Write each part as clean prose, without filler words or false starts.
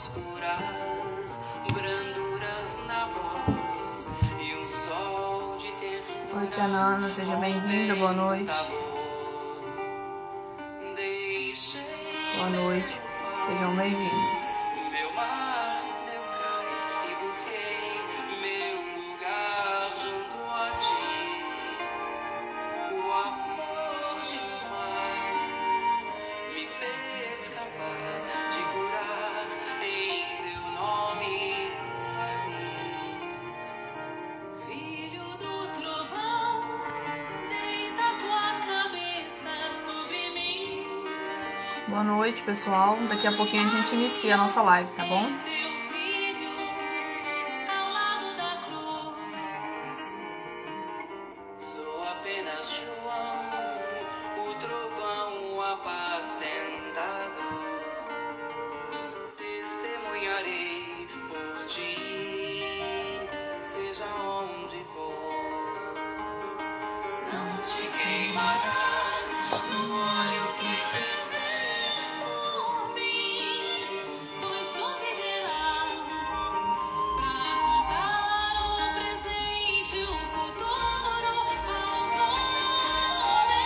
escuras, branduras na voz e um sol de ternura. Oi, tia Nana, seja bem-vinda, boa noite. Boa noite, sejam bem-vindos. Meu mar, meu cais, e busquei meu lugar junto a ti. O amor demais me fez capaz de curar em teu nome a mim. Filho do trovão, deita tua cabeça sobre mim. Boa noite, pessoal. Daqui a pouquinho a gente inicia a nossa live, tá bom? Teu filho ao lado da cruz. Sou apenas João, o trovão apacentado. Testemunharei por ti, seja onde for. Não te queimarás no óleo que ferver por mim, pois tu viverás pra contar o presente e o futuro aos homens.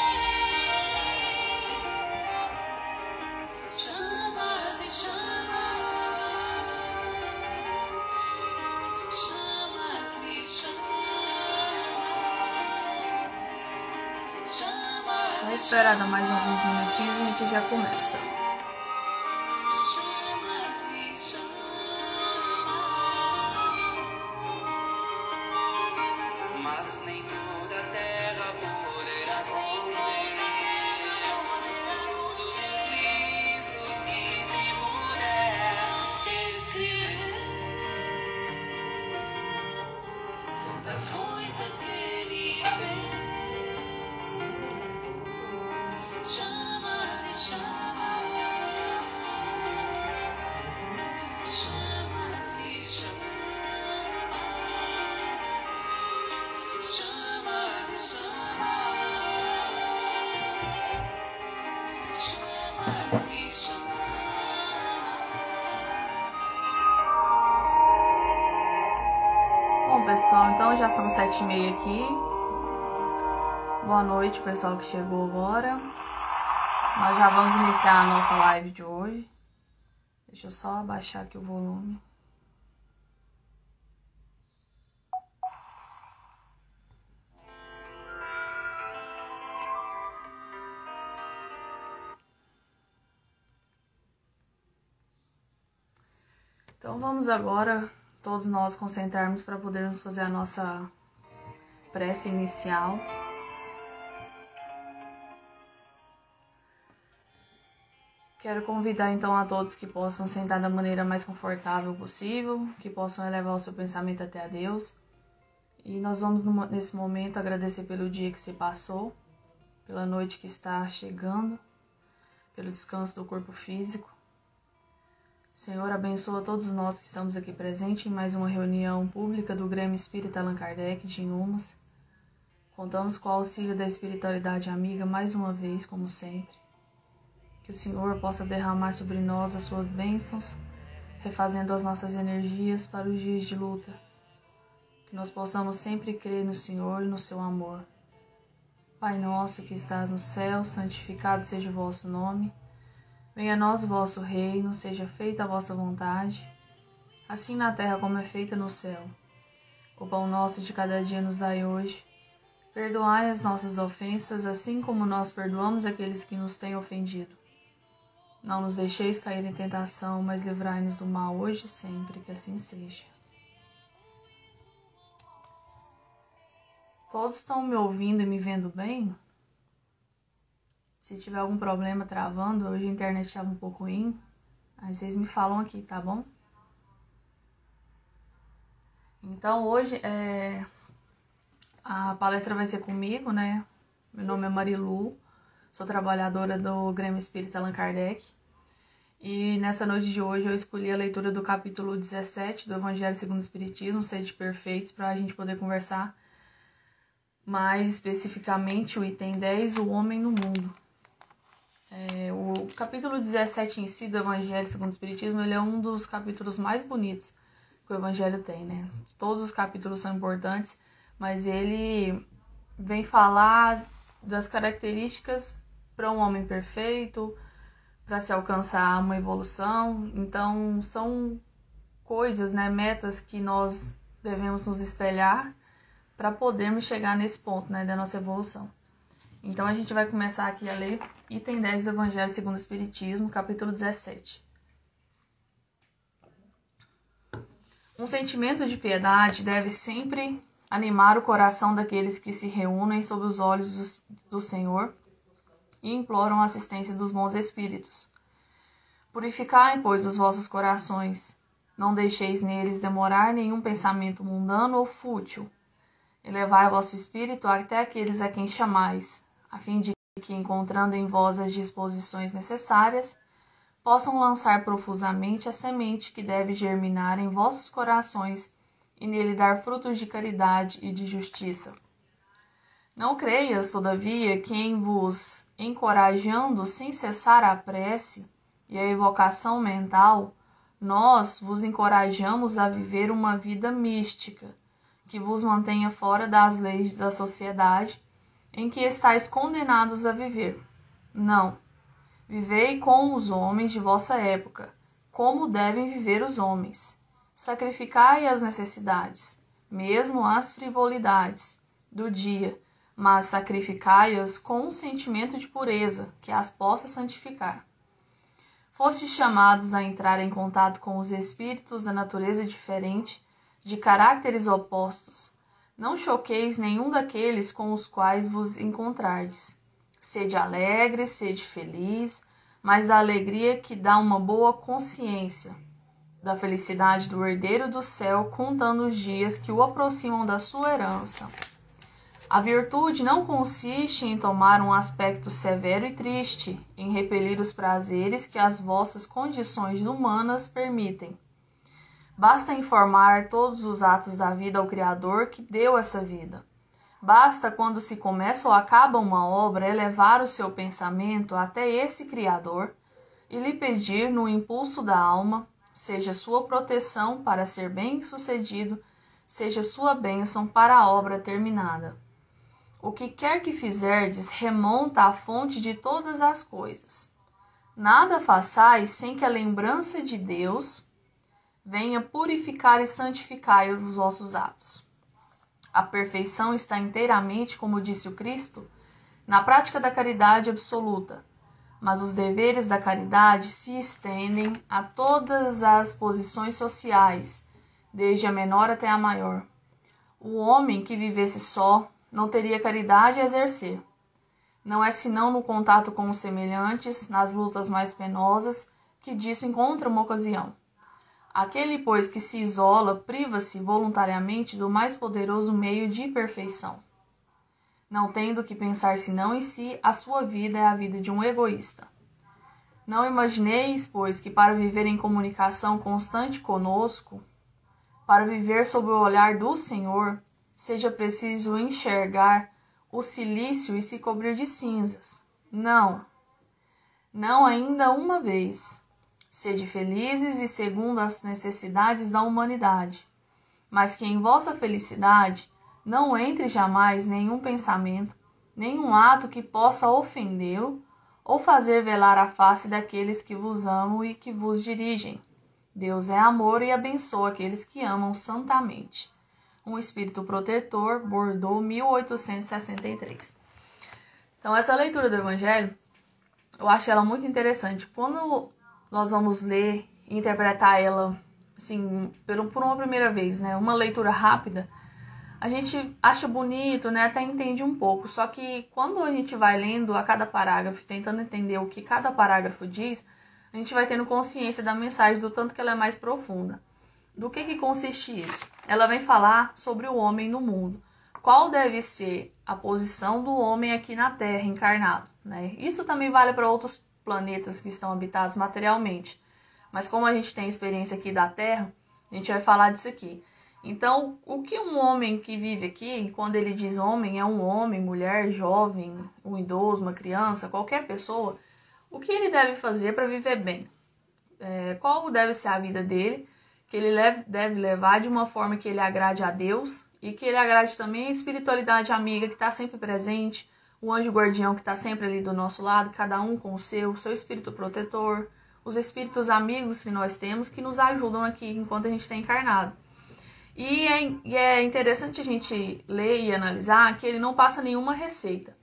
Chamas e chamas me chamas. Vou esperar dar mais alguns minutinhos e a gente já começa. Chamas me mas nem toda a terra poderá conter todos os livros que se puder escrever, das coisas que ele fez. Chamas e chamas e chamas e chamas e chamas. Bom, pessoal, então já são 7h30 aqui. Boa noite, pessoal que chegou agora. Nós já vamos iniciar a nossa live de hoje. Deixa eu só abaixar aqui o volume. Então vamos agora, todos nós, concentrarmos para podermos fazer a nossa prece inicial. Quero convidar então a todos que possam sentar da maneira mais confortável possível, que possam elevar o seu pensamento até a Deus. E nós vamos nesse momento agradecer pelo dia que se passou, pela noite que está chegando, pelo descanso do corpo físico. Senhor, abençoa todos nós que estamos aqui presentes em mais uma reunião pública do Grêmio Espírita Allan Kardec de Inhumas. Contamos com o auxílio da espiritualidade amiga mais uma vez, como sempre. Que o Senhor possa derramar sobre nós as suas bênçãos, refazendo as nossas energias para os dias de luta. Que nós possamos sempre crer no Senhor e no seu amor. Pai nosso que estás no céu, santificado seja o vosso nome. Venha a nós o vosso reino, seja feita a vossa vontade, assim na terra como é feita no céu. O pão nosso de cada dia nos dai hoje. Perdoai as nossas ofensas, assim como nós perdoamos aqueles que nos têm ofendido. Não nos deixeis cair em tentação, mas livrai-nos do mal hoje e sempre, que assim seja. Todos estão me ouvindo e me vendo bem? Se tiver algum problema travando, hoje a internet estava um pouco ruim, aí vocês me falam aqui, tá bom? Então hoje a palestra vai ser comigo, né? Meu nome é Marilu, sou trabalhadora do Grêmio Espírita Allan Kardec. E nessa noite de hoje eu escolhi a leitura do capítulo 17 do Evangelho segundo o Espiritismo, Sede Perfeitos, para a gente poder conversar mais especificamente o item 10, o homem no mundo. O capítulo 17 em si do Evangelho segundo o Espiritismo, ele é um dos capítulos mais bonitos que o Evangelho tem, né? Todos os capítulos são importantes, mas ele vem falar das características para um homem perfeito, para se alcançar uma evolução. Então, são coisas, né, metas que nós devemos nos espelhar para podermos chegar nesse ponto, né, da nossa evolução. Então, a gente vai começar aqui a ler item 10 do Evangelho segundo o Espiritismo, capítulo 17. Um sentimento de piedade deve sempre animar o coração daqueles que se reúnem sob os olhos do Senhor e imploram a assistência dos bons espíritos. Purificai, pois, os vossos corações. Não deixeis neles demorar nenhum pensamento mundano ou fútil. Elevai vosso espírito até aqueles a quem chamais, a fim de que, encontrando em vós as disposições necessárias, possam lançar profusamente a semente que deve germinar em vossos corações e nele dar frutos de caridade e de justiça. Não creias, todavia, que em vos encorajando sem cessar a prece e a evocação mental, nós vos encorajamos a viver uma vida mística, que vos mantenha fora das leis da sociedade em que estáis condenados a viver. Não. Vivei com os homens de vossa época, como devem viver os homens. Sacrificai as necessidades, mesmo as frivolidades do dia, mas sacrificai-as com um sentimento de pureza que as possa santificar. Fostes chamados a entrar em contato com os espíritos da natureza diferente, de caráteres opostos. Não choqueis nenhum daqueles com os quais vos encontrardes. Sede alegre, sede feliz, mas da alegria que dá uma boa consciência, da felicidade do herdeiro do céu, contando os dias que o aproximam da sua herança. A virtude não consiste em tomar um aspecto severo e triste, em repelir os prazeres que as vossas condições humanas permitem. Basta informar todos os atos da vida ao Criador que deu essa vida. Basta, quando se começa ou acaba uma obra, elevar o seu pensamento até esse Criador e lhe pedir, no impulso da alma, seja sua proteção para ser bem-sucedido, seja sua bênção para a obra terminada. O que quer que fizerdes remonta à fonte de todas as coisas. Nada façais sem que a lembrança de Deus venha purificar e santificar os vossos atos. A perfeição está inteiramente, como disse o Cristo, na prática da caridade absoluta, mas os deveres da caridade se estendem a todas as posições sociais, desde a menor até a maior. O homem que vivesse só não teria caridade a exercer. Não é senão no contato com os semelhantes, nas lutas mais penosas, que disso encontra uma ocasião. Aquele, pois, que se isola, priva-se voluntariamente do mais poderoso meio de perfeição. Não tendo que pensar senão em si, a sua vida é a vida de um egoísta. Não imagineis, pois, que para viver em comunicação constante conosco, para viver sob o olhar do Senhor, seja preciso enxergar o cilício e se cobrir de cinzas. Não. Não ainda uma vez. Sede felizes e segundo as necessidades da humanidade, mas que em vossa felicidade não entre jamais nenhum pensamento, nenhum ato que possa ofendê-lo ou fazer velar a face daqueles que vos amam e que vos dirigem. Deus é amor e abençoa aqueles que amam santamente. Um Espírito Protetor, Bordeaux, 1863. Então, essa leitura do Evangelho, eu acho ela muito interessante. Quando nós vamos ler e interpretar ela, assim, por uma primeira vez, né? Uma leitura rápida, a gente acha bonito, né? Até entende um pouco. Só que quando a gente vai lendo a cada parágrafo, tentando entender o que cada parágrafo diz, a gente vai tendo consciência da mensagem, do tanto que ela é mais profunda. Do que consiste isso? Ela vem falar sobre o homem no mundo. Qual deve ser a posição do homem aqui na Terra, encarnado, né? Isso também vale para outros planetas que estão habitados materialmente. Mas como a gente tem experiência aqui da Terra, a gente vai falar disso aqui. Então, o que um homem que vive aqui, quando ele diz homem, é um homem, mulher, jovem, um idoso, uma criança, qualquer pessoa. o que ele deve fazer para viver bem? Qual deve ser a vida dele, que ele deve levar de uma forma que ele agrade a Deus e que ele agrade também a espiritualidade amiga que está sempre presente, o anjo guardião que está sempre ali do nosso lado, cada um com o seu espírito protetor, os espíritos amigos que nós temos que nos ajudam aqui enquanto a gente está encarnado. E é interessante a gente ler e analisar que ele não passa nenhuma receita.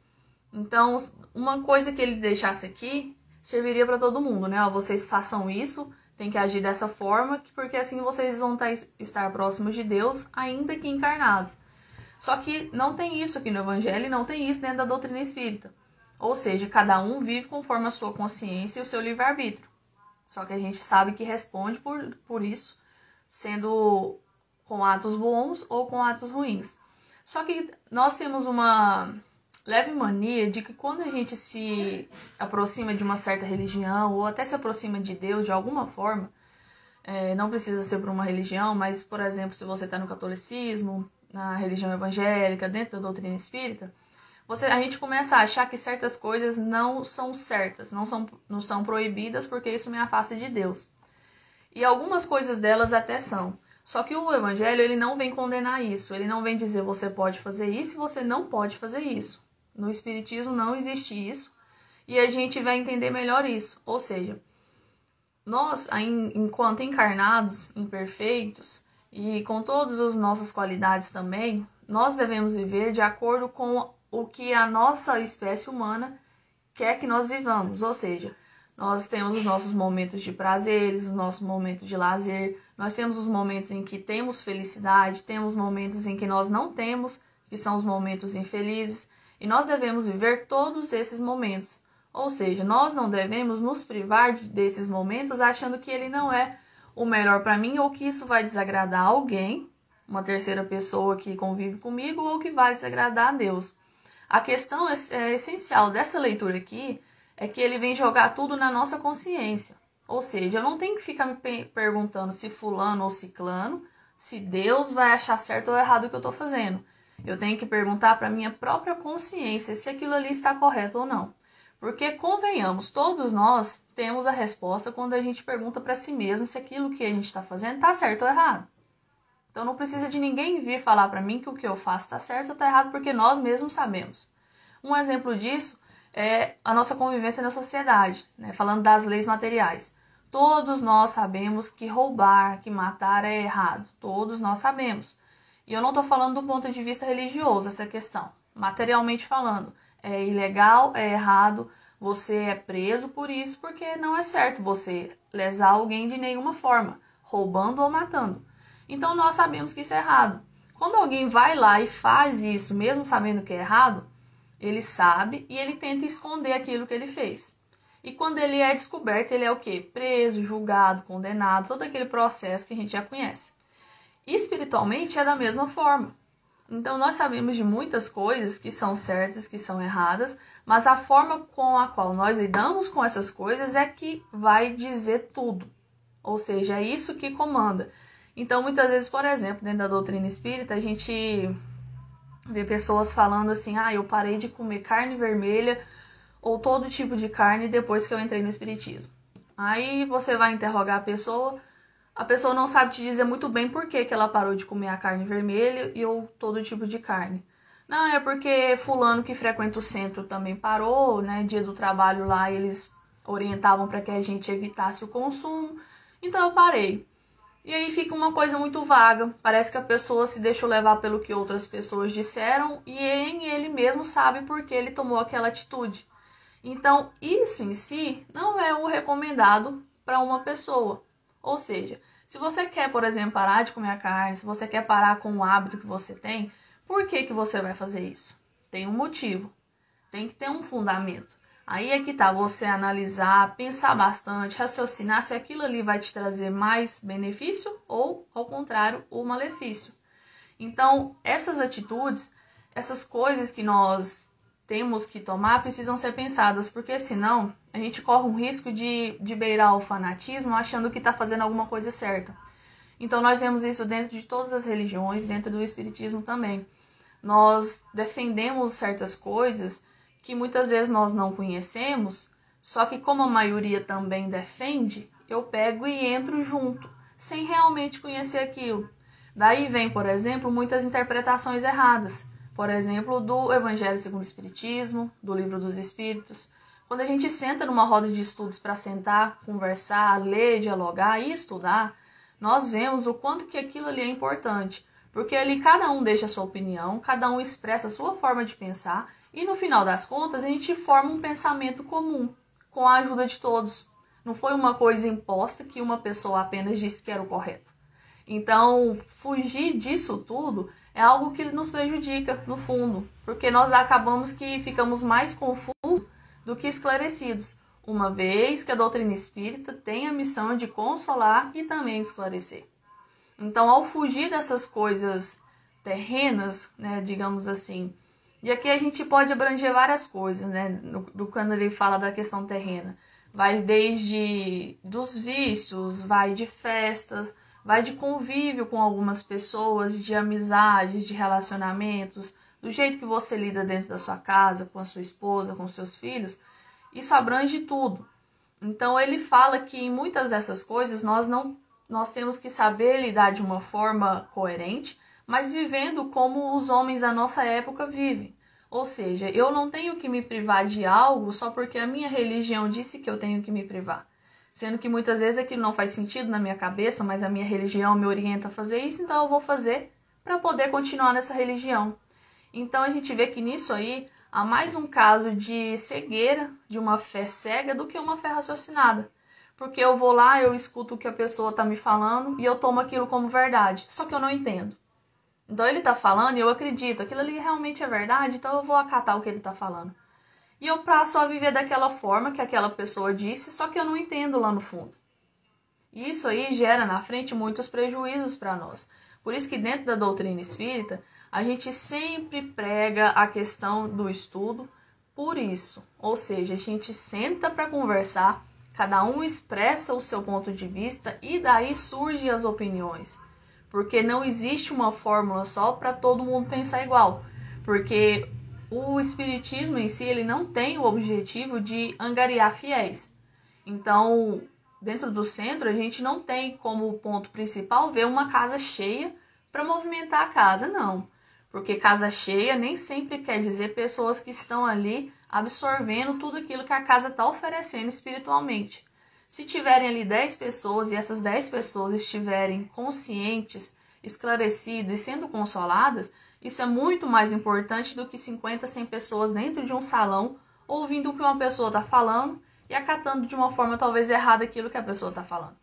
Então, uma coisa que ele deixasse aqui serviria para todo mundo, né? Vocês façam isso, tem que agir dessa forma, porque assim vocês vão estar próximos de Deus, ainda que encarnados. Só que não tem isso aqui no Evangelho e não tem isso dentro da doutrina espírita. Ou seja, cada um vive conforme a sua consciência e o seu livre-arbítrio. Só que a gente sabe que responde por isso, sendo com atos bons ou com atos ruins. Só que nós temos uma leve mania de que quando a gente se aproxima de uma certa religião ou até se aproxima de Deus de alguma forma, não precisa ser por uma religião, mas, por exemplo, se você está no catolicismo, na religião evangélica, dentro da doutrina espírita, a gente começa a achar que certas coisas não são certas, não são proibidas porque isso me afasta de Deus. E algumas coisas delas até são. Só que o Evangelho, ele não vem condenar isso. Ele não vem dizer você pode fazer isso e você não pode fazer isso. No Espiritismo não existe isso. E a gente vai entender melhor isso. Ou seja, nós, enquanto encarnados, imperfeitos, e com todas as nossas qualidades também, nós devemos viver de acordo com o que a nossa espécie humana quer que nós vivamos. Ou seja, nós temos os nossos momentos de prazeres, os nossos momentos de lazer, nós temos os momentos em que temos felicidade, temos momentos em que nós não temos, que são os momentos infelizes, e nós devemos viver todos esses momentos. Ou seja, nós não devemos nos privar desses momentos achando que ele não é o melhor para mim ou que isso vai desagradar alguém, uma terceira pessoa que convive comigo, ou que vai desagradar a Deus. A questão essencial dessa leitura aqui é que ele vem jogar tudo na nossa consciência. Ou seja, eu não tenho que ficar me perguntando se fulano ou ciclano, se Deus vai achar certo ou errado o que eu estou fazendo. Eu tenho que perguntar para a minha própria consciência se aquilo ali está correto ou não. Porque, convenhamos, todos nós temos a resposta quando a gente pergunta para si mesmo se aquilo que a gente está fazendo está certo ou errado. Então não precisa de ninguém vir falar para mim que o que eu faço está certo ou está errado, porque nós mesmos sabemos. Um exemplo disso é a nossa convivência na sociedade, né? Falando das leis materiais. Todos nós sabemos que roubar, que matar é errado. Todos nós sabemos. E eu não estou falando do ponto de vista religioso essa questão. Materialmente falando, é ilegal, é errado, você é preso por isso, porque não é certo você lesar alguém de nenhuma forma, roubando ou matando. Então nós sabemos que isso é errado. Quando alguém vai lá e faz isso, mesmo sabendo que é errado, ele sabe e ele tenta esconder aquilo que ele fez. E quando ele é descoberto, ele é o quê? Preso, julgado, condenado, todo aquele processo que a gente já conhece. E espiritualmente é da mesma forma. Então nós sabemos de muitas coisas que são certas, que são erradas, mas a forma com a qual nós lidamos com essas coisas é que vai dizer tudo. Ou seja, é isso que comanda. Então muitas vezes, por exemplo, dentro da doutrina espírita, a gente vê pessoas falando assim, eu parei de comer carne vermelha ou todo tipo de carne depois que eu entrei no espiritismo. Aí você vai interrogar a pessoa não sabe te dizer muito bem por que ela parou de comer a carne vermelha ou todo tipo de carne. Não, é porque fulano que frequenta o centro também parou, né? Dia do trabalho lá eles orientavam para que a gente evitasse o consumo, então eu parei. E aí fica uma coisa muito vaga, parece que a pessoa se deixou levar pelo que outras pessoas disseram e ele mesmo sabe por que ele tomou aquela atitude. Então, isso em si não é o recomendado para uma pessoa. Ou seja, se você quer, por exemplo, parar de comer a carne, se você quer parar com o hábito que você tem, por que você vai fazer isso? Tem um motivo, tem que ter um fundamento. Aí é que tá, você analisar, pensar bastante, raciocinar se aquilo ali vai te trazer mais benefício ou, ao contrário, o malefício. Então, essas atitudes, essas coisas que nós temos que tomar precisam ser pensadas, porque senão a gente corre um risco de beirar o fanatismo achando que está fazendo alguma coisa certa. Então nós vemos isso dentro de todas as religiões, dentro do espiritismo também. Nós defendemos certas coisas que muitas vezes nós não conhecemos, Só que como a maioria também defende, eu pego e entro junto, sem realmente conhecer aquilo. Daí vem, por exemplo, muitas interpretações erradas. Por exemplo, do Evangelho segundo o Espiritismo, do Livro dos Espíritos. Quando a gente senta numa roda de estudos para sentar, conversar, ler, dialogar e estudar, nós vemos o quanto que aquilo ali é importante. Porque ali cada um deixa a sua opinião, cada um expressa a sua forma de pensar e no final das contas a gente forma um pensamento comum, com a ajuda de todos. Não foi uma coisa imposta que uma pessoa apenas disse que era o correto. Então, fugir disso tudo é algo que nos prejudica, no fundo, porque nós acabamos que ficamos mais confusos do que esclarecidos, uma vez que a doutrina espírita tem a missão de consolar e também esclarecer. Então, ao fugir dessas coisas terrenas, né, digamos assim, e aqui a gente pode abranger várias coisas, né, quando ele fala da questão terrena. Vai desde dos vícios, vai de festas, vai de convívio com algumas pessoas, de amizades, de relacionamentos, do jeito que você lida dentro da sua casa, com a sua esposa, com seus filhos. Isso abrange tudo. Então, ele fala que em muitas dessas coisas nós temos que saber lidar de uma forma coerente, mas vivendo como os homens da nossa época vivem. Ou seja, eu não tenho que me privar de algo só porque a minha religião disse que eu tenho que me privar. Sendo que muitas vezes aquilo não faz sentido na minha cabeça, mas a minha religião me orienta a fazer isso, então eu vou fazer para poder continuar nessa religião. Então a gente vê que nisso aí há mais um caso de cegueira, de uma fé cega, do que uma fé raciocinada. Porque eu vou lá, eu escuto o que a pessoa está me falando e eu tomo aquilo como verdade, só que eu não entendo. Então ele está falando e eu acredito, aquilo ali realmente é verdade, então eu vou acatar o que ele está falando. E eu passo a viver daquela forma que aquela pessoa disse, só que eu não entendo lá no fundo. E isso aí gera na frente muitos prejuízos para nós. Por isso que dentro da doutrina espírita, a gente sempre prega a questão do estudo por isso. Ou seja, a gente senta para conversar, cada um expressa o seu ponto de vista e daí surgem as opiniões. Porque não existe uma fórmula só para todo mundo pensar igual. Porque o espiritismo em si, ele não tem o objetivo de angariar fiéis. Então, dentro do centro, a gente não tem como ponto principal ver uma casa cheia para movimentar a casa, não. Porque casa cheia nem sempre quer dizer pessoas que estão ali absorvendo tudo aquilo que a casa está oferecendo espiritualmente. Se tiverem ali 10 pessoas e essas 10 pessoas estiverem conscientes, esclarecidas e sendo consoladas, isso é muito mais importante do que 50, 100 pessoas dentro de um salão ouvindo o que uma pessoa está falando e acatando de uma forma talvez errada aquilo que a pessoa está falando.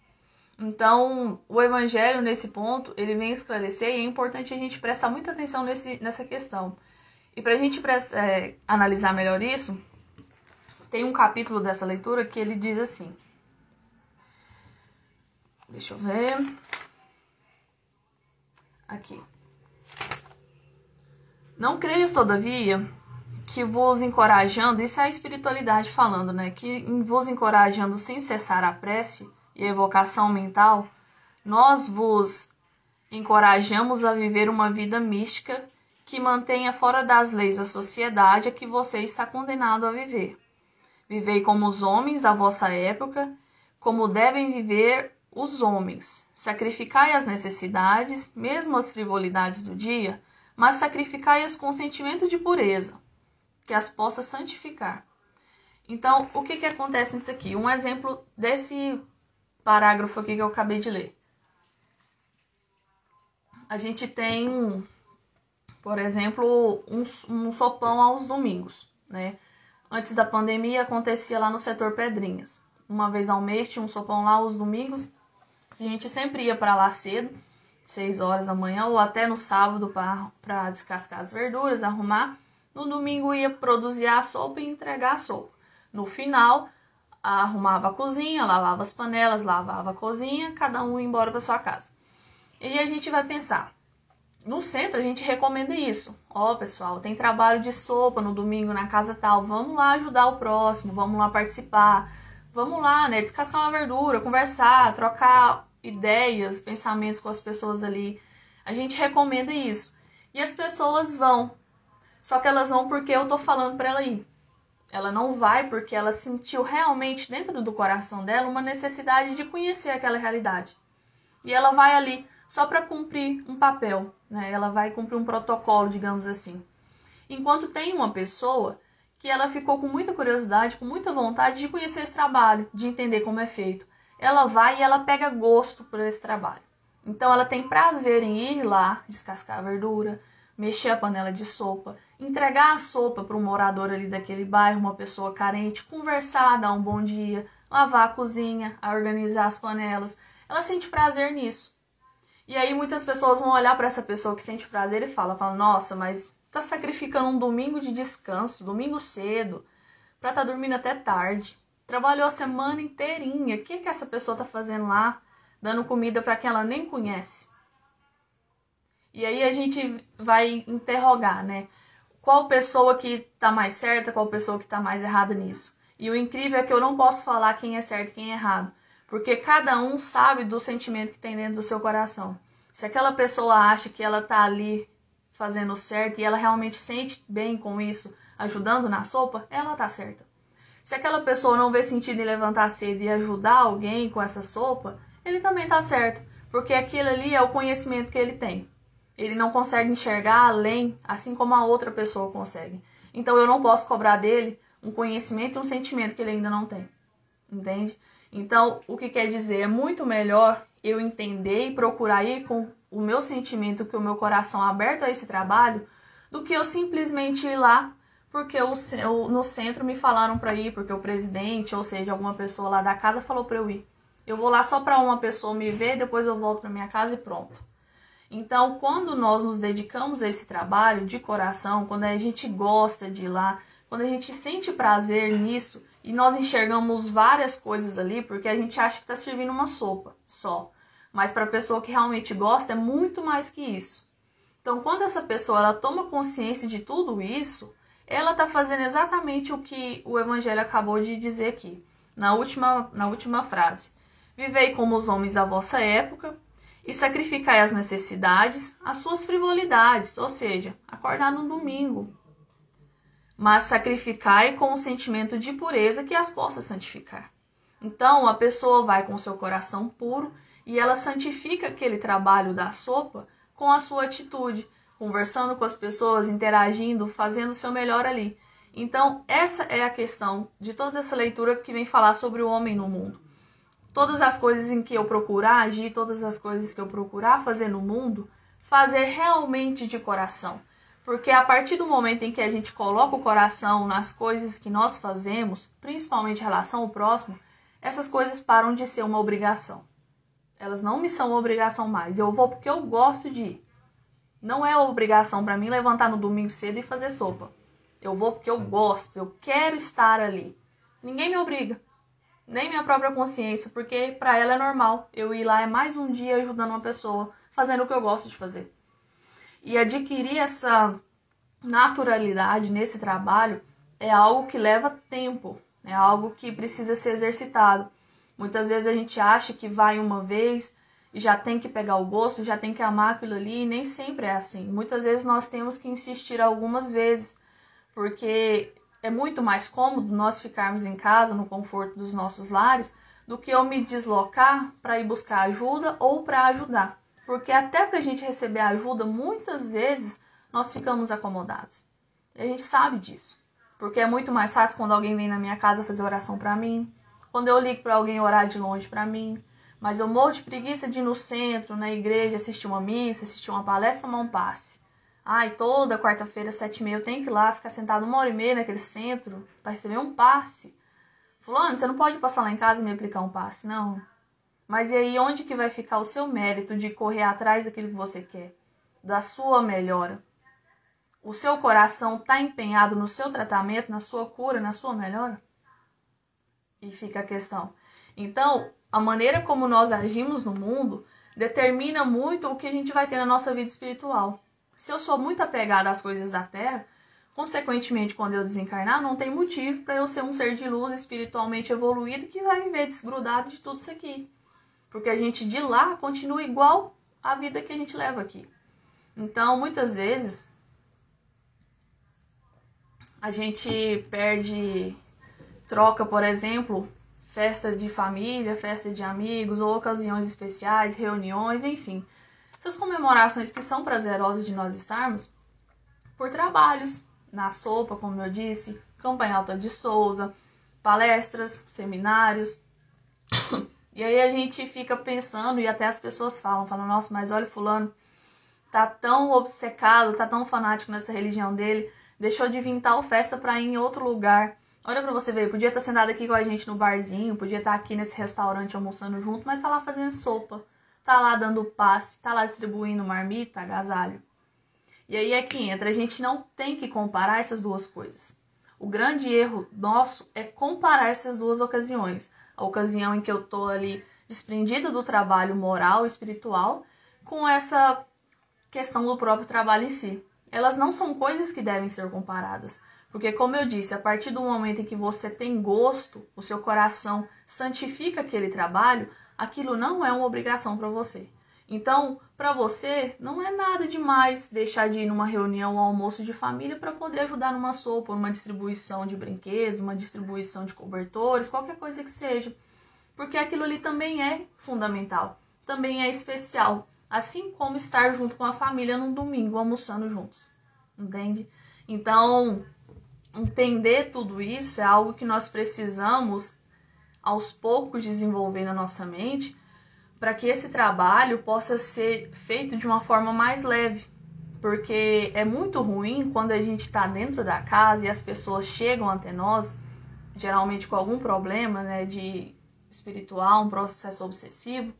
Então, o Evangelho, nesse ponto, ele vem esclarecer e é importante a gente prestar muita atenção nessa questão. E para a gente analisar melhor isso, tem um capítulo dessa leitura que ele diz assim. Deixa eu ver. Aqui. Não creias, todavia, que vos encorajando, isso é a espiritualidade falando, né? Que vos encorajando sem cessar a prece e a evocação mental, nós vos encorajamos a viver uma vida mística que mantenha fora das leis da sociedade a que você está condenado a viver. Vivei como os homens da vossa época, como devem viver os homens. Sacrificai as necessidades, mesmo as frivolidades do dia, mas sacrificai-as com sentimento de pureza, que as possa santificar. Então, o que acontece nisso aqui? Um exemplo desse parágrafo aqui que eu acabei de ler. A gente tem, por exemplo, um sopão aos domingos, né? Antes da pandemia acontecia lá no setor Pedrinhas. Uma vez ao mês tinha um sopão lá aos domingos. A gente sempre ia para lá cedo, 6 horas da manhã, ou até no sábado para descascar as verduras, arrumar. No domingo ia produzir a sopa e entregar a sopa. No final, arrumava a cozinha, lavava as panelas, lavava a cozinha, cada um ia embora para sua casa. E a gente vai pensar, no centro a gente recomenda isso. Ó, pessoal, tem trabalho de sopa no domingo na casa tal, vamos lá ajudar o próximo, vamos lá participar, vamos lá, né, descascar uma verdura, conversar, trocar ideias, pensamentos com as pessoas ali. A gente recomenda isso. E as pessoas vão. Só que elas vão porque eu tô falando para ela ir. Ela não vai porque ela sentiu realmente dentro do coração dela uma necessidade de conhecer aquela realidade. E ela vai ali só para cumprir um papel, né? Ela vai cumprir um protocolo, digamos assim. Enquanto tem uma pessoa que ela ficou com muita curiosidade, com muita vontade de conhecer esse trabalho, de entender como é feito. Ela vai e ela pega gosto por esse trabalho. Então ela tem prazer em ir lá, descascar a verdura, mexer a panela de sopa, entregar a sopa para um morador ali daquele bairro, uma pessoa carente, conversar, dar um bom dia, lavar a cozinha, organizar as panelas. Ela sente prazer nisso. E aí muitas pessoas vão olhar para essa pessoa que sente prazer e falam, nossa, mas tá sacrificando um domingo de descanso, domingo cedo, para tá dormindo até tarde. Trabalhou a semana inteirinha. O que essa pessoa tá fazendo lá, dando comida para quem ela nem conhece? E aí a gente vai interrogar, né? Qual pessoa que tá mais certa, qual pessoa que tá mais errada nisso? E o incrível é que eu não posso falar quem é certo e quem é errado, porque cada um sabe do sentimento que tem dentro do seu coração. Se aquela pessoa acha que ela tá ali fazendo certo e ela realmente sente bem com isso, ajudando na sopa, ela tá certa. Se aquela pessoa não vê sentido em levantar cedo e ajudar alguém com essa sopa, ele também tá certo, porque aquilo ali é o conhecimento que ele tem. Ele não consegue enxergar além, assim como a outra pessoa consegue. Então eu não posso cobrar dele um conhecimento e um sentimento que ele ainda não tem. Entende? Então, o que quer dizer? É muito melhor eu entender e procurar ir com o meu sentimento, com o meu coração aberto a esse trabalho, do que eu simplesmente ir lá porque no centro me falaram para ir, porque o presidente, ou seja, alguma pessoa lá da casa falou para eu ir. Eu vou lá só para uma pessoa me ver, depois eu volto para minha casa e pronto. Então, quando nós nos dedicamos a esse trabalho de coração, quando a gente gosta de ir lá, quando a gente sente prazer nisso e nós enxergamos várias coisas ali, porque a gente acha que está servindo uma sopa só. Mas para a pessoa que realmente gosta, é muito mais que isso. Então, quando essa pessoa ela toma consciência de tudo isso, ela está fazendo exatamente o que o Evangelho acabou de dizer aqui, na última frase. Vivei como os homens da vossa época, e sacrificai as necessidades, as suas frivolidades, ou seja, acordar no domingo. Mas sacrificai com o sentimento de pureza que as possa santificar. Então, a pessoa vai com o seu coração puro e ela santifica aquele trabalho da sopa com a sua atitude, conversando com as pessoas, interagindo, fazendo o seu melhor ali. Então, essa é a questão de toda essa leitura que vem falar sobre o homem no mundo. Todas as coisas em que eu procurar agir, todas as coisas que eu procurar fazer no mundo, fazer realmente de coração. Porque a partir do momento em que a gente coloca o coração nas coisas que nós fazemos, principalmente em relação ao próximo, essas coisas param de ser uma obrigação. Elas não me são uma obrigação mais. Eu vou porque eu gosto de ir. Não é obrigação para mim levantar no domingo cedo e fazer sopa. Eu vou porque eu gosto, eu quero estar ali. Ninguém me obriga. Nem minha própria consciência, porque para ela é normal. Eu ir lá é mais um dia ajudando uma pessoa, fazendo o que eu gosto de fazer. E adquirir essa naturalidade nesse trabalho é algo que leva tempo, é algo que precisa ser exercitado. Muitas vezes a gente acha que vai uma vez e já tem que pegar o gosto, já tem que amar aquilo ali, e nem sempre é assim. Muitas vezes nós temos que insistir algumas vezes, porque é muito mais cômodo nós ficarmos em casa, no conforto dos nossos lares, do que eu me deslocar para ir buscar ajuda ou para ajudar. Porque até para a gente receber ajuda, muitas vezes nós ficamos acomodados. E a gente sabe disso. Porque é muito mais fácil quando alguém vem na minha casa fazer oração para mim, quando eu ligo para alguém orar de longe para mim. Mas eu morro de preguiça de ir no centro, na igreja, assistir uma missa, assistir uma palestra, tomar um passe. Ai, toda quarta-feira, 7h30, eu tenho que ir lá, ficar sentado 1h30 naquele centro para receber um passe. Fulano, você não pode passar lá em casa e me aplicar um passe, não. Mas e aí, onde que vai ficar o seu mérito de correr atrás daquilo que você quer? Da sua melhora? O seu coração está empenhado no seu tratamento, na sua cura, na sua melhora? E fica a questão. Então, a maneira como nós agimos no mundo determina muito o que a gente vai ter na nossa vida espiritual. Se eu sou muito apegada às coisas da terra, consequentemente, quando eu desencarnar, não tem motivo para eu ser um ser de luz espiritualmente evoluído que vai viver desgrudado de tudo isso aqui. Porque a gente de lá continua igual à vida que a gente leva aqui. Então, muitas vezes, A gente troca, por exemplo, festa de família, festa de amigos, ou ocasiões especiais, reuniões, enfim. Essas comemorações que são prazerosas de nós estarmos, por trabalhos, na sopa, como eu disse, campanha Alta de Souza, palestras, seminários. E aí a gente fica pensando, e até as pessoas falam, nossa, mas olha fulano, tá tão obcecado, tá tão fanático nessa religião dele, deixou de vir tal festa pra ir em outro lugar. Olha pra você ver, podia estar sentado aqui com a gente no barzinho, podia estar aqui nesse restaurante almoçando junto, mas tá lá fazendo sopa, tá lá dando passe, tá lá distribuindo marmita, agasalho. E aí é que entra, a gente não tem que comparar essas duas coisas. O grande erro nosso é comparar essas duas ocasiões. A ocasião em que eu tô ali desprendida do trabalho moral e espiritual com essa questão do próprio trabalho em si. Elas não são coisas que devem ser comparadas. Porque, como eu disse, a partir do momento em que você tem gosto, o seu coração santifica aquele trabalho, aquilo não é uma obrigação para você. Então, para você, não é nada demais deixar de ir numa reunião ou almoço de família para poder ajudar numa sopa, numa distribuição de brinquedos, uma distribuição de cobertores, qualquer coisa que seja. Porque aquilo ali também é fundamental, também é especial. Assim como estar junto com a família num domingo, almoçando juntos. Entende? Então, entender tudo isso é algo que nós precisamos, aos poucos, desenvolver na nossa mente, para que esse trabalho possa ser feito de uma forma mais leve. Porque é muito ruim quando a gente está dentro da casa e as pessoas chegam até nós, geralmente com algum problema, né, de espiritual, um processo obsessivo.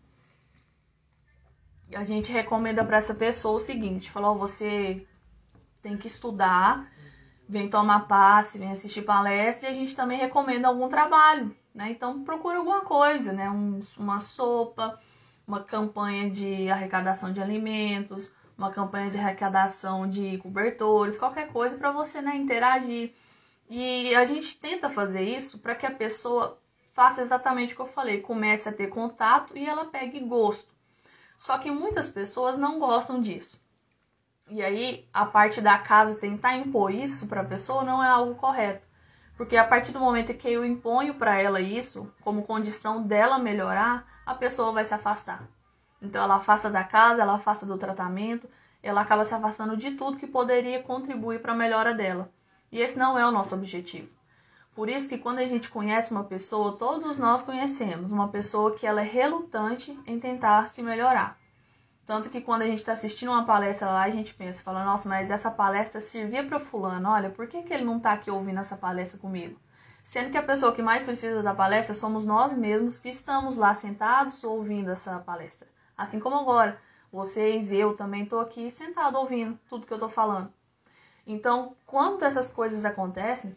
A gente recomenda para essa pessoa o seguinte, falou, você tem que estudar, vem tomar passe, vem assistir palestra, e a gente também recomenda algum trabalho, né? Então procura alguma coisa, né? Uma sopa, uma campanha de arrecadação de alimentos, uma campanha de arrecadação de cobertores, qualquer coisa para você, né, interagir. E a gente tenta fazer isso para que a pessoa faça exatamente o que eu falei, comece a ter contato e ela pegue gosto. Só que muitas pessoas não gostam disso. E aí, a parte da casa tentar impor isso para a pessoa não é algo correto. Porque a partir do momento que eu imponho para ela isso, como condição dela melhorar, a pessoa vai se afastar. Então, ela afasta da casa, ela afasta do tratamento, ela acaba se afastando de tudo que poderia contribuir para a melhora dela. E esse não é o nosso objetivo. Por isso que quando a gente conhece uma pessoa, todos nós conhecemos uma pessoa que ela é relutante em tentar se melhorar. Tanto que quando a gente está assistindo uma palestra lá, a gente pensa, fala, nossa, mas essa palestra servia para fulano, olha, por que ele não está aqui ouvindo essa palestra comigo? Sendo que a pessoa que mais precisa da palestra somos nós mesmos que estamos lá sentados ouvindo essa palestra. Assim como agora, vocês, eu também estou aqui sentado ouvindo tudo que eu estou falando. Então, quando essas coisas acontecem,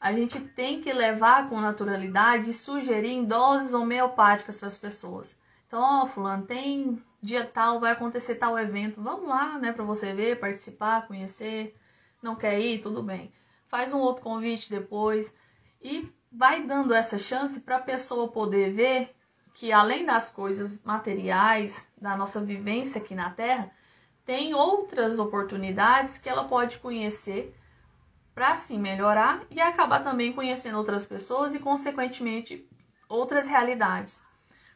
a gente tem que levar com naturalidade e sugerir em doses homeopáticas para as pessoas. Então, ó, fulano, tem dia tal, vai acontecer tal evento, vamos lá, né, para você ver, participar, conhecer. Não quer ir? Tudo bem. Faz um outro convite depois e vai dando essa chance para a pessoa poder ver que além das coisas materiais, da nossa vivência aqui na Terra, tem outras oportunidades que ela pode conhecer para se melhorar e acabar também conhecendo outras pessoas e, consequentemente, outras realidades.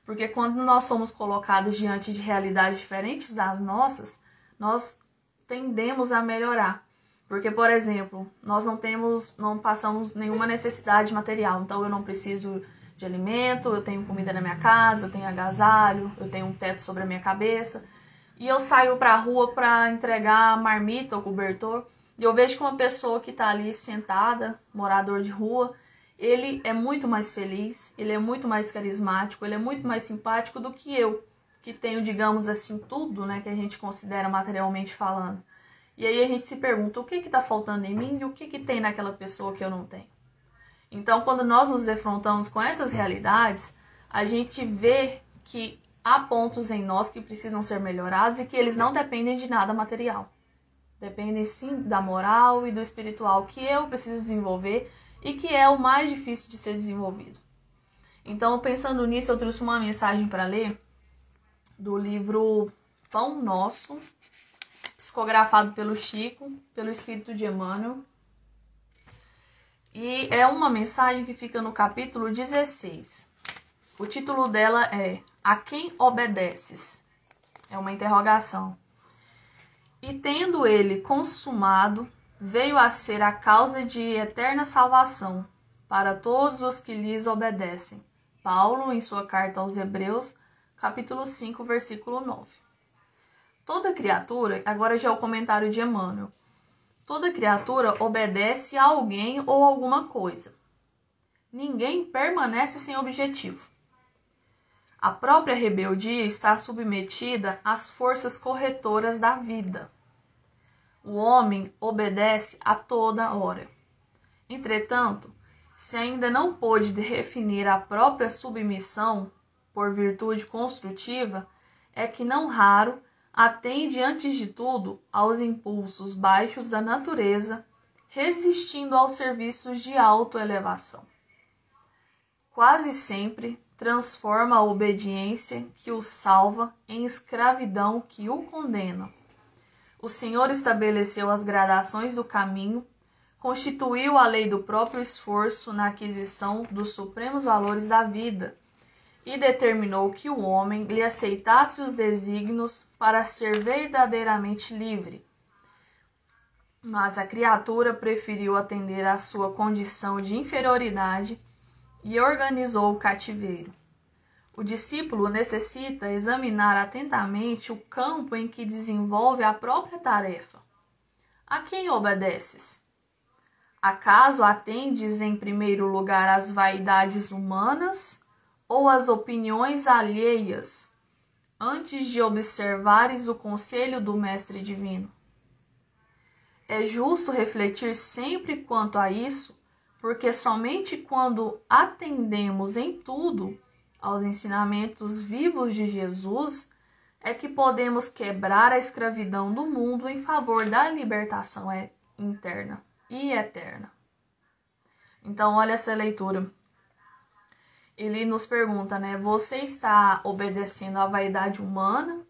Porque quando nós somos colocados diante de realidades diferentes das nossas, nós tendemos a melhorar. Porque, por exemplo, nós não passamos nenhuma necessidade material. Então, eu não preciso de alimento, eu tenho comida na minha casa, eu tenho agasalho, eu tenho um teto sobre a minha cabeça. E eu saio para a rua para entregar marmita ou cobertor. E eu vejo que uma pessoa que está ali sentada, morador de rua, ele é muito mais feliz, ele é muito mais carismático, ele é muito mais simpático do que eu, que tenho, digamos assim, tudo, né, que a gente considera materialmente falando. E aí a gente se pergunta o que está faltando em mim e o que tem naquela pessoa que eu não tenho. Então, quando nós nos defrontamos com essas realidades, a gente vê que há pontos em nós que precisam ser melhorados e que eles não dependem de nada material. Dependem sim da moral e do espiritual que eu preciso desenvolver e que é o mais difícil de ser desenvolvido. Então, pensando nisso, eu trouxe uma mensagem para ler do livro Pão Nosso, psicografado pelo Chico, pelo Espírito de Emmanuel. E é uma mensagem que fica no capítulo 16. O título dela é A Quem Obedeces? É uma interrogação. E tendo ele consumado, veio a ser a causa de eterna salvação para todos os que lhes obedecem. Paulo, em sua carta aos Hebreus, capítulo 5, versículo 9. Toda criatura, agora já é o comentário de Emmanuel, toda criatura obedece a alguém ou alguma coisa. Ninguém permanece sem objetivo. A própria rebeldia está submetida às forças corretoras da vida. O homem obedece a toda hora. Entretanto, se ainda não pôde definir a própria submissão por virtude construtiva, é que não raro atende antes de tudo aos impulsos baixos da natureza, resistindo aos serviços de autoelevação. Quase sempre transforma a obediência que o salva em escravidão que o condena. O Senhor estabeleceu as gradações do caminho, constituiu a lei do próprio esforço na aquisição dos supremos valores da vida e determinou que o homem lhe aceitasse os desígnios para ser verdadeiramente livre. Mas a criatura preferiu atender à sua condição de inferioridade e organizou o cativeiro. O discípulo necessita examinar atentamente o campo em que desenvolve a própria tarefa. A quem obedeces? Acaso atendes em primeiro lugar às vaidades humanas ou às opiniões alheias, antes de observares o conselho do Mestre Divino? É justo refletir sempre quanto a isso, porque somente quando atendemos em tudo aos ensinamentos vivos de Jesus é que podemos quebrar a escravidão do mundo em favor da libertação interna e eterna. Então, olha essa leitura. Ele nos pergunta, né? Você está obedecendo à vaidade humana,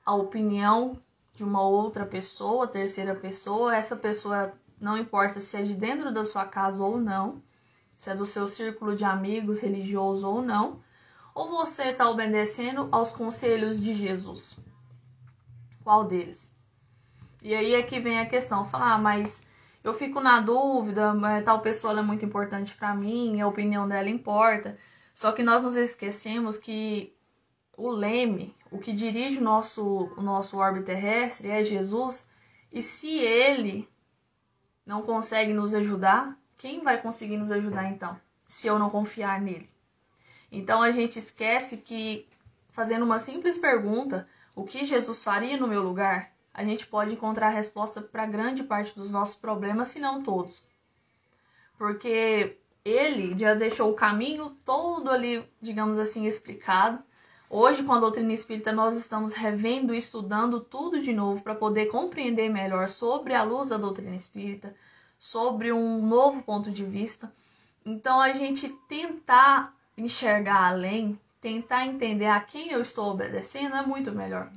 à opinião de uma outra pessoa, terceira pessoa? Essa pessoa não importa se é de dentro da sua casa ou não, se é do seu círculo de amigos, religioso ou não, ou você está obedecendo aos conselhos de Jesus? Qual deles? E aí é que vem a questão, falar, mas eu fico na dúvida, tal pessoa é muito importante para mim, a opinião dela importa. Só que nós nos esquecemos que o leme, o que dirige o nosso orbe terrestre é Jesus, e se ele não consegue nos ajudar, quem vai conseguir nos ajudar então, se eu não confiar nele? Então a gente esquece que, fazendo uma simples pergunta, o que Jesus faria no meu lugar, a gente pode encontrar a resposta para grande parte dos nossos problemas, se não todos. Porque ele já deixou o caminho todo ali, digamos assim, explicado. Hoje, com a doutrina espírita, nós estamos revendo e estudando tudo de novo para poder compreender melhor sobre a luz da doutrina espírita, sobre um novo ponto de vista. Então, a gente tentar enxergar além, tentar entender a quem eu estou obedecendo é muito melhor.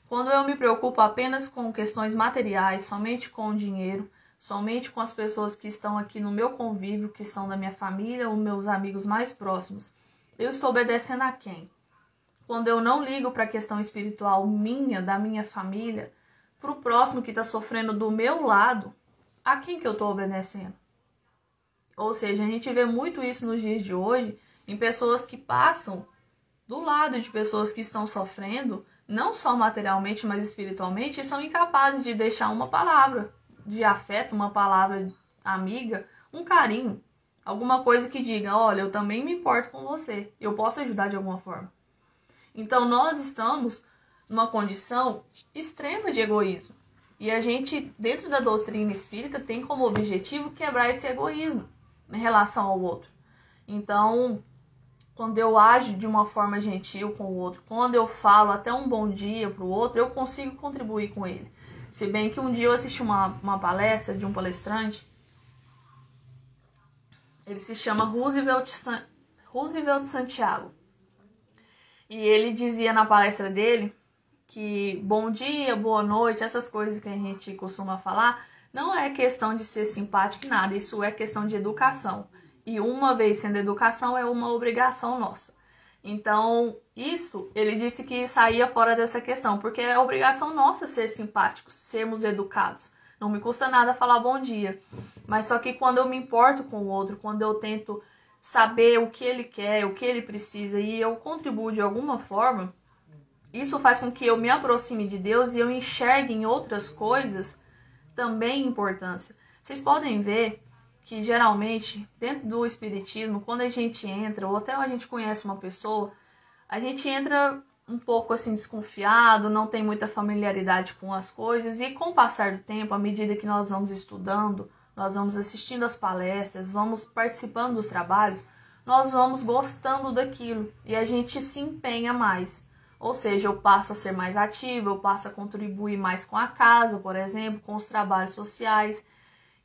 Quando eu me preocupo apenas com questões materiais, somente com o dinheiro, somente com as pessoas que estão aqui no meu convívio, que são da minha família ou meus amigos mais próximos, eu estou obedecendo a quem? Quando eu não ligo para a questão espiritual minha, da minha família, para o próximo que está sofrendo do meu lado, a quem que eu estou obedecendo? Ou seja, a gente vê muito isso nos dias de hoje, em pessoas que passam do lado de pessoas que estão sofrendo, não só materialmente, mas espiritualmente, e são incapazes de deixar uma palavra de afeto, uma palavra amiga, um carinho, alguma coisa que diga, olha, eu também me importo com você, eu posso ajudar de alguma forma. Então, nós estamos numa condição extrema de egoísmo. E a gente, dentro da doutrina espírita, tem como objetivo quebrar esse egoísmo em relação ao outro. Então, quando eu ajo de uma forma gentil com o outro, quando eu falo até um bom dia para o outro, eu consigo contribuir com ele. Se bem que um dia eu assisti uma palestra de um palestrante, ele se chama Roosevelt Santiago. E ele dizia na palestra dele que bom dia, boa noite, essas coisas que a gente costuma falar, Não é questão de ser simpático e nada, isso é questão de educação. E uma vez sendo educação, é uma obrigação nossa. Então, isso, ele disse que saía fora dessa questão, porque é obrigação nossa ser simpáticos, sermos educados. Não me custa nada falar bom dia. Mas só que quando eu me importo com o outro, quando eu tento saber o que ele quer, o que ele precisa, e eu contribuo de alguma forma, isso faz com que eu me aproxime de Deus e eu enxergue em outras coisas também importância. Vocês podem ver que geralmente, dentro do espiritismo, quando a gente entra, ou até a gente conhece uma pessoa, a gente entra um pouco assim desconfiado, não tem muita familiaridade com as coisas, e com o passar do tempo, à medida que nós vamos estudando, nós vamos assistindo as palestras, vamos participando dos trabalhos, nós vamos gostando daquilo e a gente se empenha mais. Ou seja, eu passo a ser mais ativa, eu passo a contribuir mais com a casa, por exemplo, com os trabalhos sociais.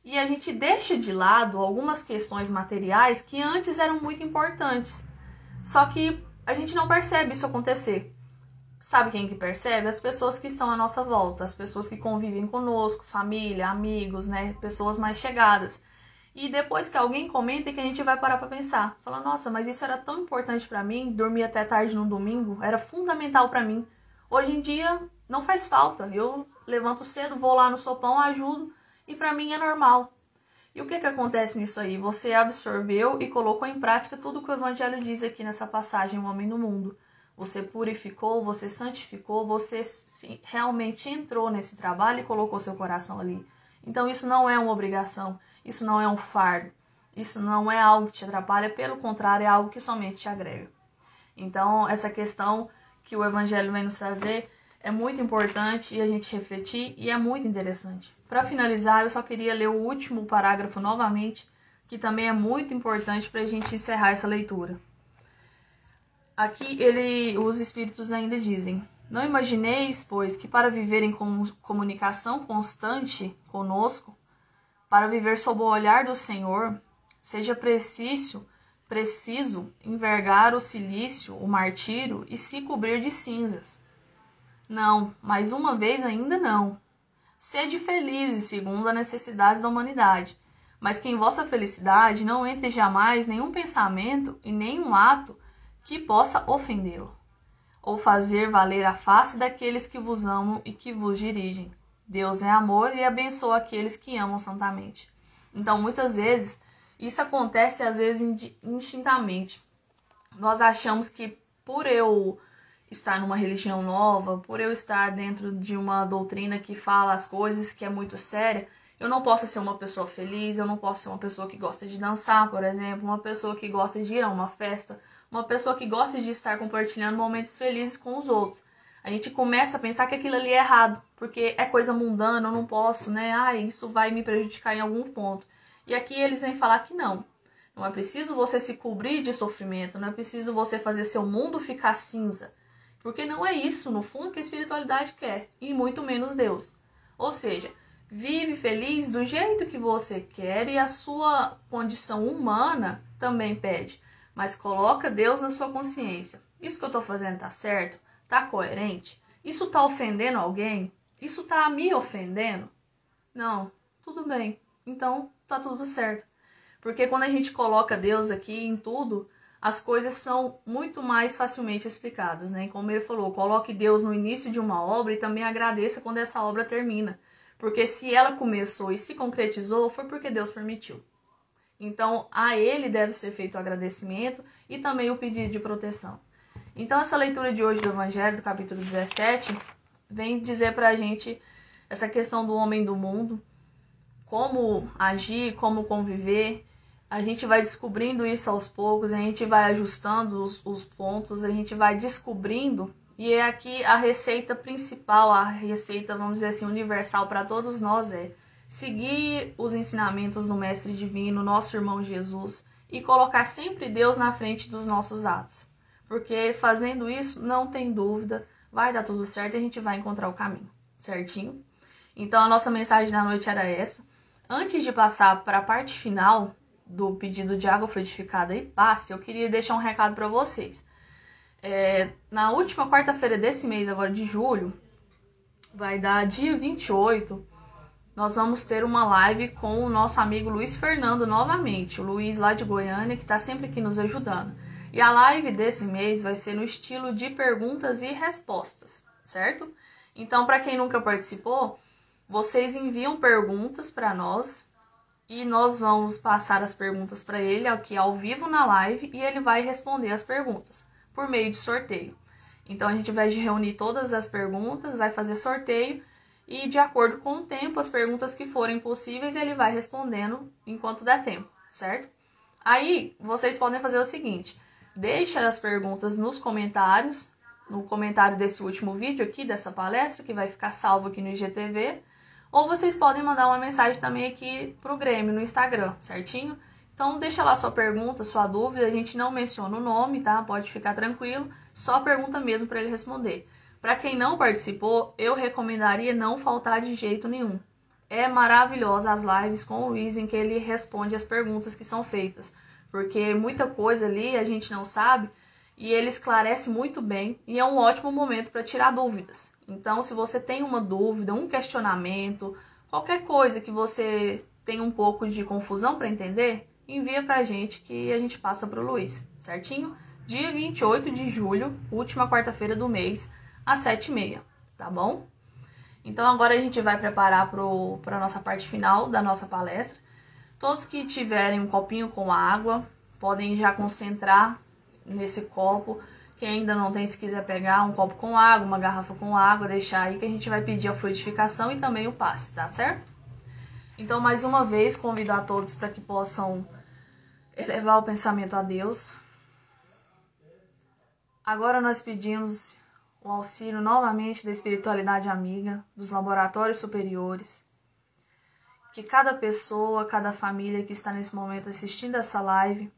E a gente deixa de lado algumas questões materiais que antes eram muito importantes. Só que a gente não percebe isso acontecer. Sabe quem que percebe? As pessoas que estão à nossa volta, as pessoas que convivem conosco, família, amigos, né? Pessoas mais chegadas. E depois que alguém comenta, que a gente vai parar para pensar. Fala, nossa, mas isso era tão importante para mim, dormir até tarde num domingo, era fundamental para mim. Hoje em dia não faz falta. Eu levanto cedo, vou lá no sopão, ajudo e para mim é normal. E o que acontece nisso aí? Você absorveu e colocou em prática tudo que o Evangelho diz aqui nessa passagem, o homem no mundo. Você purificou, você santificou, você realmente entrou nesse trabalho e colocou seu coração ali. Então isso não é uma obrigação, isso não é um fardo, isso não é algo que te atrapalha, pelo contrário, é algo que somente te agrega. Então essa questão que o Evangelho vem nos trazer é muito importante e a gente refletir, e é muito interessante. Para finalizar, eu só queria ler o último parágrafo novamente, que também é muito importante para a gente encerrar essa leitura. Aqui os espíritos ainda dizem: não imagineis, pois, que para viver em comunicação constante conosco, para viver sob o olhar do Senhor, seja preciso envergar o cilício, o martírio e se cobrir de cinzas. Não, mais uma vez ainda não. Sede felizes segundo as necessidades da humanidade, mas que em vossa felicidade não entre jamais nenhum pensamento e nenhum ato que possa ofendê-lo, ou fazer valer a face daqueles que vos amam e que vos dirigem. Deus é amor e abençoa aqueles que amam santamente. Então, muitas vezes, isso acontece às vezes indistintamente. Nós achamos que por eu estar numa religião nova, por eu estar dentro de uma doutrina que fala as coisas, que é muito séria, eu não posso ser uma pessoa feliz, eu não posso ser uma pessoa que gosta de dançar, por exemplo, uma pessoa que gosta de ir a uma festa, uma pessoa que gosta de estar compartilhando momentos felizes com os outros. A gente começa a pensar que aquilo ali é errado, porque é coisa mundana, eu não posso, né? Isso vai me prejudicar em algum ponto. E aqui eles vêm falar que não. Não é preciso você se cobrir de sofrimento, não é preciso você fazer seu mundo ficar cinza. Porque não é isso, no fundo, que a espiritualidade quer, e muito menos Deus. Ou seja, vive feliz do jeito que você quer e a sua condição humana também pede. Mas coloca Deus na sua consciência. Isso que eu estou fazendo está certo? Está coerente? Isso está ofendendo alguém? Isso está me ofendendo? Não, tudo bem. Então tá tudo certo. Porque quando a gente coloca Deus aqui em tudo, as coisas são muito mais facilmente explicadas, né? Como ele falou, coloque Deus no início de uma obra e também agradeça quando essa obra termina. Porque se ela começou e se concretizou, foi porque Deus permitiu. Então, a ele deve ser feito o agradecimento e também o pedido de proteção. Então, essa leitura de hoje do Evangelho, do capítulo 17, vem dizer pra gente essa questão do homem do mundo, como agir, como conviver. A gente vai descobrindo isso aos poucos, a gente vai ajustando os pontos, a gente vai descobrindo. E é aqui a receita principal, a receita, vamos dizer assim, universal para todos nós é seguir os ensinamentos do Mestre Divino, nosso irmão Jesus, e colocar sempre Deus na frente dos nossos atos. Porque fazendo isso, não tem dúvida, vai dar tudo certo e a gente vai encontrar o caminho, certinho? Então a nossa mensagem da noite era essa. Antes de passar para a parte final do pedido de água fluidificada e passe, eu queria deixar um recado para vocês. Na última quarta-feira desse mês, agora de julho, vai dar dia 28, nós vamos ter uma live com o nosso amigo Luiz Fernando novamente, o Luiz lá de Goiânia, que está sempre aqui nos ajudando. E a live desse mês vai ser no estilo de perguntas e respostas, certo? Então, para quem nunca participou, vocês enviam perguntas para nós e nós vamos passar as perguntas para ele aqui ao vivo na live e ele vai responder as perguntas por meio de sorteio. Então, a gente vai reunir todas as perguntas, vai fazer sorteio e, de acordo com o tempo, as perguntas que forem possíveis, ele vai respondendo enquanto der tempo, certo? Aí, vocês podem fazer o seguinte: deixa as perguntas nos comentários, no comentário desse último vídeo aqui, dessa palestra, que vai ficar salvo aqui no IGTV, ou vocês podem mandar uma mensagem também aqui pro Grêmio, no Instagram, certinho? Então, deixa lá sua pergunta, sua dúvida, a gente não menciona o nome, tá? Pode ficar tranquilo, só pergunta mesmo para ele responder. Para quem não participou, eu recomendaria não faltar de jeito nenhum. É maravilhosa as lives com o Luiz em que ele responde as perguntas que são feitas, porque muita coisa ali a gente não sabe e ele esclarece muito bem e é um ótimo momento para tirar dúvidas. Então, se você tem uma dúvida, um questionamento, qualquer coisa que você tem um pouco de confusão para entender, envia para a gente que a gente passa para o Luiz, certinho? Dia 28 de julho, última quarta-feira do mês, às 7h30, tá bom? Então agora a gente vai preparar para a nossa parte final da nossa palestra. Todos que tiverem um copinho com água, podem já concentrar nesse copo. Quem ainda não tem, se quiser pegar um copo com água, uma garrafa com água, deixar aí que a gente vai pedir a fluidificação e também o passe, tá certo? Então, mais uma vez, convido a todos para que possam elevar o pensamento a Deus. Agora nós pedimos o auxílio novamente da espiritualidade amiga, dos laboratórios superiores, que cada pessoa, cada família que está nesse momento assistindo essa live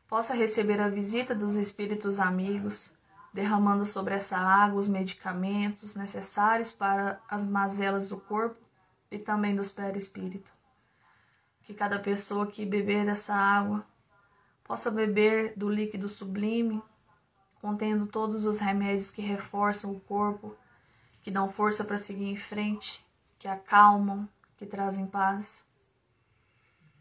possa receber a visita dos espíritos amigos, derramando sobre essa água os medicamentos necessários para as mazelas do corpo e também dos perispírito. Que cada pessoa que beber dessa água possa beber do líquido sublime, contendo todos os remédios que reforçam o corpo, que dão força para seguir em frente, que acalmam, que trazem paz.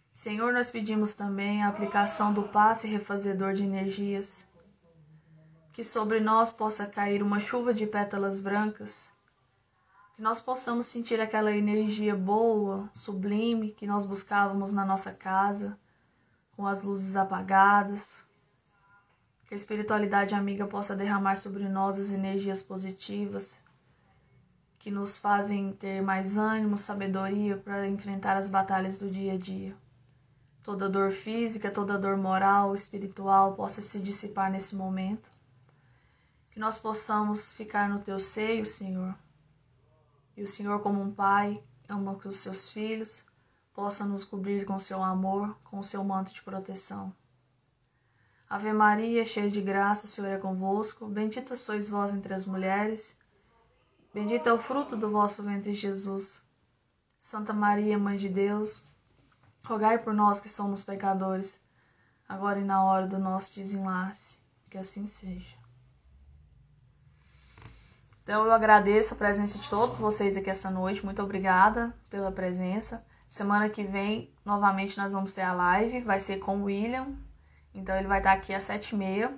Senhor, nós pedimos também a aplicação do passe refazedor de energias, que sobre nós possa cair uma chuva de pétalas brancas, que nós possamos sentir aquela energia boa, sublime, que nós buscávamos na nossa casa, com as luzes apagadas. Que a espiritualidade amiga possa derramar sobre nós as energias positivas, que nos fazem ter mais ânimo, sabedoria para enfrentar as batalhas do dia a dia. Toda dor física, toda dor moral, espiritual possa se dissipar nesse momento. Que nós possamos ficar no teu seio, Senhor. E o Senhor, como um pai, ama que os seus filhos possa nos cobrir com o seu amor, com o seu manto de proteção. Ave Maria, cheia de graça, o Senhor é convosco. Bendita sois vós entre as mulheres. Bendito é o fruto do vosso ventre, Jesus. Santa Maria, Mãe de Deus, rogai por nós que somos pecadores, agora e na hora do nosso desenlace. Que assim seja. Então eu agradeço a presença de todos vocês aqui essa noite. Muito obrigada pela presença. Semana que vem, novamente, nós vamos ter a live. Vai ser com o William. Então, ele vai estar aqui às 7h30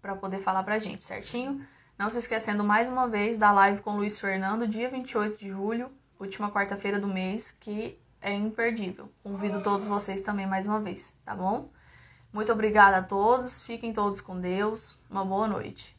para poder falar pra gente, certinho? Não se esquecendo, mais uma vez, da live com o Luiz Fernando, dia 28 de julho, última quarta-feira do mês, que é imperdível. Convido todos vocês também mais uma vez, tá bom? Muito obrigada a todos, fiquem todos com Deus, uma boa noite.